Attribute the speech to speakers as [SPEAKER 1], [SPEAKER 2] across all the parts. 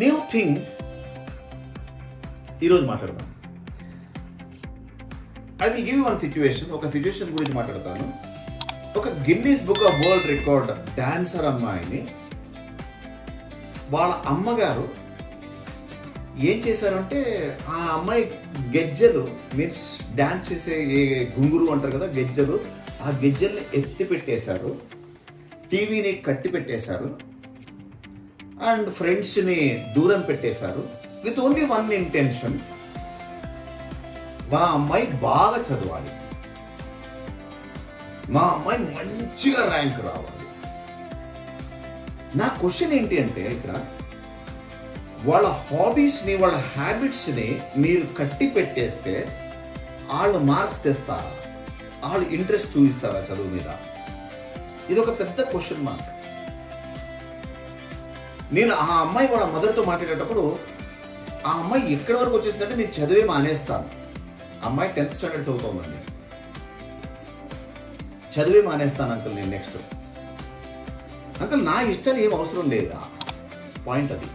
[SPEAKER 1] New thing ఈరోజు మాట్లాడదాం. I will give one situation. ఒక సిచ్యువేషన్ గురించి మాట్లాడతాను. ఒక Guinness book of world record dancer అమ్మాయిని వాళ్ళ అమ్మగారు ఏం చేశారంటే, ఆ అమ్మాయి గెజ్జలు మీన్స్ డాన్స్ చేసే గుంగురు అంటారు కదా, గెజ్జలు, ఆ గెజ్జల్ని ఎత్తి పెట్టేశారు, టీవీని కట్టి పెట్టేశారు, అండ్ ఫ్రెండ్స్ని దూరం పెట్టేశారు, విత్ ఓన్లీ వన్ ఇంటెన్షన్, మా అమ్మాయి బాగా చదవాలి, మా అమ్మాయి మంచిగా ర్యాంక్ రావాలి. నా క్వశ్చన్ ఏంటి అంటే, ఇక్కడ వాళ్ళ హాబీస్ని వాళ్ళ హ్యాబిట్స్ని మీరు కట్టి పెట్టేస్తే వాళ్ళు మార్క్స్ తెస్తారా, వాళ్ళు ఇంట్రెస్ట్ చూపిస్తారా చదువు మీద? ఇది ఒక పెద్ద క్వశ్చన్ మార్క్. నేను ఆ అమ్మాయి వాళ్ళ మదర్తో మాట్లాడేటప్పుడు ఆ అమ్మాయి ఎక్కడి వరకు వచ్చేసిందంటే, నేను చదివే మానేస్తాను. అమ్మాయి 10th స్టాండర్డ్ చదువుతోందండి. చదివే మానేస్తాను అంకుల్ నేను నెక్స్ట్. అంకుల్ నా ఇష్టాలు ఏం అవసరం లేదా? పాయింట్ అది.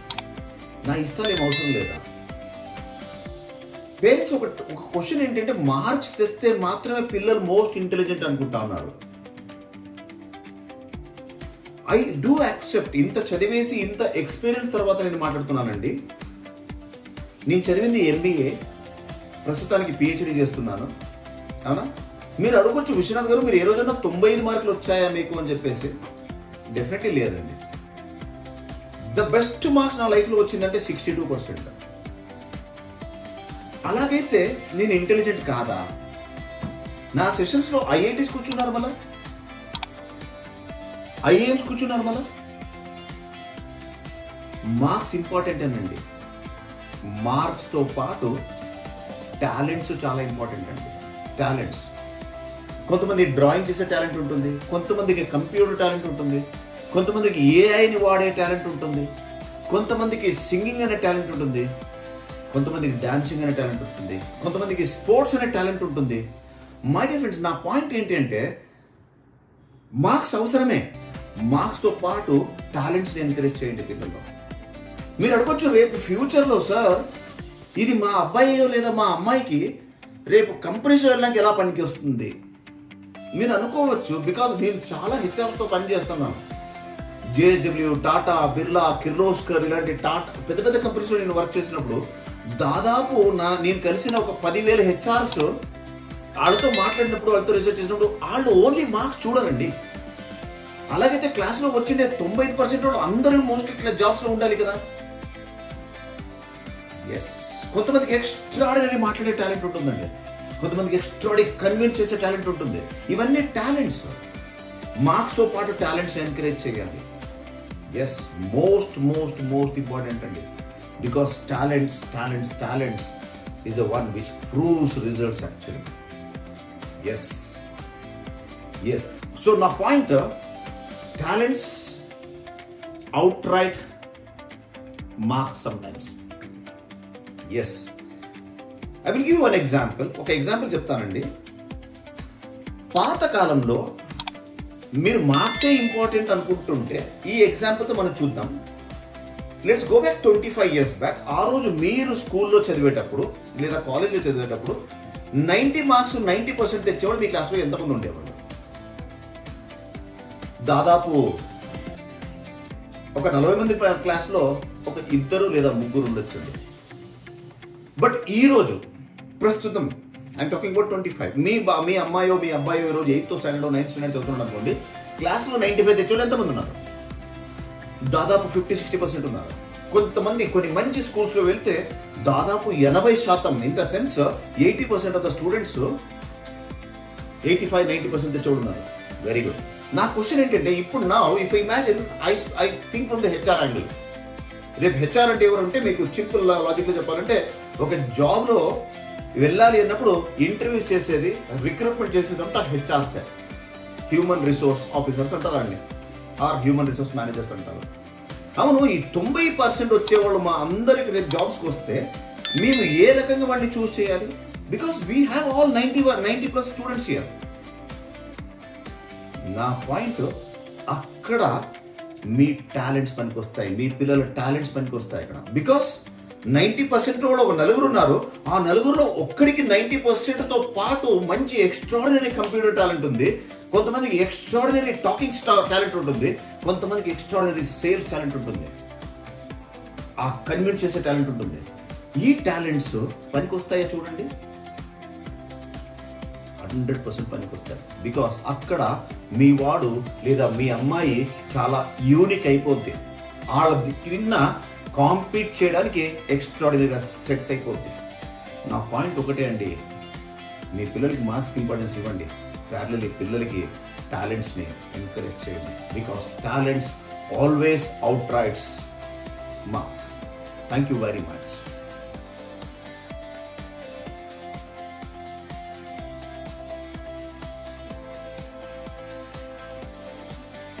[SPEAKER 1] నా ఇష్టాలు ఏం అవసరం లేదా? పేరెంట్స్ ఒక క్వశ్చన్ ఏంటంటే, మార్క్స్ తెస్తే మాత్రమే పిల్లలు మోస్ట్ ఇంటెలిజెంట్ అనుకుంటా ఉన్నారు. I do accept. ఇంత చదివేసి ఇంత ఎక్స్పీరియన్స్ తర్వాత నేను మాట్లాడుతున్నానండి. నేను చదివింది MBA, ప్రస్తుతానికి PhD చేస్తున్నాను. అవునా? మీరు అడగొచ్చు, విశ్వనాథ్ గారు మీరు ఏ రోజన్నా 95 మార్కులు వచ్చాయా మీకు అని చెప్పేసి. డెఫినెట్లీ లేదండి. ద బెస్ట్ మార్క్స్ నా లైఫ్లో వచ్చిందంటే 62%. అలాగైతే నేను ఇంటెలిజెంట్ కాదా? నా సెషన్స్లో IITs కూర్చున్నారు, మళ్ళా IIMs కూర్చున్నారు. మళ్ళా మార్క్స్ ఇంపార్టెంట్ అనండి. మార్క్స్తో పాటు టాలెంట్స్ చాలా ఇంపార్టెంట్ అండి. టాలెంట్స్, కొంతమంది డ్రాయింగ్ చేసే టాలెంట్ ఉంటుంది, కొంతమందికి కంప్యూటర్ టాలెంట్ ఉంటుంది, కొంతమందికి AIని వాడే టాలెంట్ ఉంటుంది, కొంతమందికి సింగింగ్ అనే టాలెంట్ ఉంటుంది, కొంతమందికి డాన్సింగ్ అనే టాలెంట్ ఉంటుంది, కొంతమందికి స్పోర్ట్స్ అనే టాలెంట్ ఉంటుంది. మై డియర్ ఫ్రెండ్స్, నా పాయింట్ ఏంటి అంటే, మార్క్స్ అవసరమే, మార్క్స్తో పాటు టాలెంట్స్ని ఎంకరేజ్ చేయండి పిల్లల్లో. మీరు అడగొచ్చు, రేపు ఫ్యూచర్లో సార్ ఇది మా అబ్బాయి లేదా మా అమ్మాయికి రేపు కంపెనీస్ వెళ్ళడానికి ఎలా పనికి వస్తుంది మీరు అనుకోవచ్చు. బికాజ్ నేను చాలా హెచ్ఆర్స్తో పనిచేస్తున్నాను. JSW, టాటా, బిర్లా, కిర్లోస్కర్ ఇలాంటి పెద్ద పెద్ద కంపెనీస్లో నేను వర్క్ చేసినప్పుడు దాదాపు నేను కలిసిన ఒక 10,000 హెచ్ఆర్స్ వాళ్ళతో మాట్లాడినప్పుడు, వాళ్ళతో రీసెర్చ్ చేసినప్పుడు వాళ్ళు ఓన్లీ మార్క్స్ చూడరండి. అలాగైతే క్లాస్లో వచ్చిన 95% అందరూ మోస్ట్లీ ఇట్లా జాబ్స్లో ఉండాలి కదా. ఎస్, కొంతమందికి ఎక్స్ట్రాడినరీ మాట్లాడే టాలెంట్ ఉంటుందండి, కొంతమందికి ఎక్స్ట్రాడినరీ కన్విన్స్ చేసే టాలెంట్ ఉంటుంది. ఇవన్నీ టాలెంట్స్. మార్క్స్తో పాటు టాలెంట్స్ ఎంకరేజ్ చేయాలి. ఎస్, మోస్ట్ ఇంపార్టెంట్ అండి. Because talents is the one which proves results actually. Yes. So నా point, talents out right marks sometimes. Yes, I will give one example. ఒక example చెప్తానండి. పాతకాలంలో మీరు మార్క్సే ఇంపార్టెంట్ అనుకుంటుంటే, ఈ ఎగ్జాంపుల్తో మనం చూద్దాం. Let's go back 25 years back. ఆ రోజు మీరు స్కూల్లో చదివేటప్పుడు లేదా కాలేజ్లో చదివేటప్పుడు 90 మార్క్స్ 90% తెచ్చేవాడు మీ క్లాస్లో ఎంతమంది ఉండేవాడు? దాదాపు ఒక 40 మంది క్లాస్లో ఒక 2 లేదా 3 ఉండొచ్చండి. బట్ ఈరోజు ప్రస్తుతం ఐఎమ్ టాకింగ్ అబౌట్ 25. మీ అమ్మాయో మీ అబ్బాయో ఈరోజు 8th స్టాండర్డ్ 9th స్టాండర్డ్ చదువుతున్నాడు అనుకోండి. క్లాస్లో 95 తెచ్చేవాళ్ళు ఎంతమంది ఉన్నారు? దాదాపు 50-60% ఉన్నారు. కొంతమంది కొన్ని మంచి స్కూల్స్లో వెళ్తే దాదాపు 80%, in the sense 80% of the students 85-90% తెచ్చేవాళ్ళు ఉన్నారు. Very good. నా క్వశ్చన్ ఏంటంటే, ఇప్పుడు నా if imagine I think from the HR angle. రేపు HR అంటే ఎవరంటే, మీకు సింపుల్ లాజిక్లో చెప్పాలంటే, ఒక జాబ్లో వెళ్ళాలి అన్నప్పుడు ఇంటర్వ్యూస్ చేసేది, రిక్రూట్మెంట్ చేసేది అంతా HRసే. హ్యూమన్ రిసోర్స్ ఆఫీసర్స్ అంటారా అండి, ఆర్ హ్యూమన్ రిసోర్స్ మేనేజర్స్ అంటారు. అవును, ఈ 90% వచ్చేవాళ్ళు మా అందరికి రేపు జాబ్స్కి వస్తే మేము ఏ రకంగా వాళ్ళని చూస్ చేయాలి? Because we have all 90+ students here. నా పాయింట్, అక్కడ మీ టాలెంట్స్ పనికి వస్తాయి, మీ పిల్లల టాలెంట్స్ పనికి వస్తాయి అక్కడ. బికాస్ 90% వాళ్ళు ఒక నలుగురు ఉన్నారు, ఆ నలుగురులో ఒక్కడికి 90%తో పాటు మంచి ఎక్స్ట్రాడినరీ కంప్యూటర్ టాలెంట్ ఉంది, కొంతమందికి ఎక్స్ట్రాడినరీ టాకింగ్ టాలెంట్ ఉంటుంది, కొంతమందికి ఎక్స్ట్రాడినరీ సేల్స్ టాలెంట్ ఉంటుంది, ఆ కన్విన్స్ చేసే టాలెంట్ ఉంటుంది. ఈ టాలెంట్స్ పనికి వస్తాయా చూడండి, 100% పనికి వస్తాయి. బికాస్ అక్కడ మీ వాడు లేదా మీ అమ్మాయి చాలా యూనిక్ అయిపోద్ది, వాళ్ళ కింద కాంపీట్ చేయడానికి ఎక్స్ట్రాడినరీగా సెట్ అయిపోద్ది. నా పాయింట్ ఒకటే అండి, మీ పిల్లలకి మార్క్స్కి ఇంపార్టెన్స్ ఇవ్వండి, ప్యారలల్లీ పిల్లలకి టాలెంట్స్ని ఎంకరేజ్ చేయండి. Because talents always out rides marks. Thank you very much.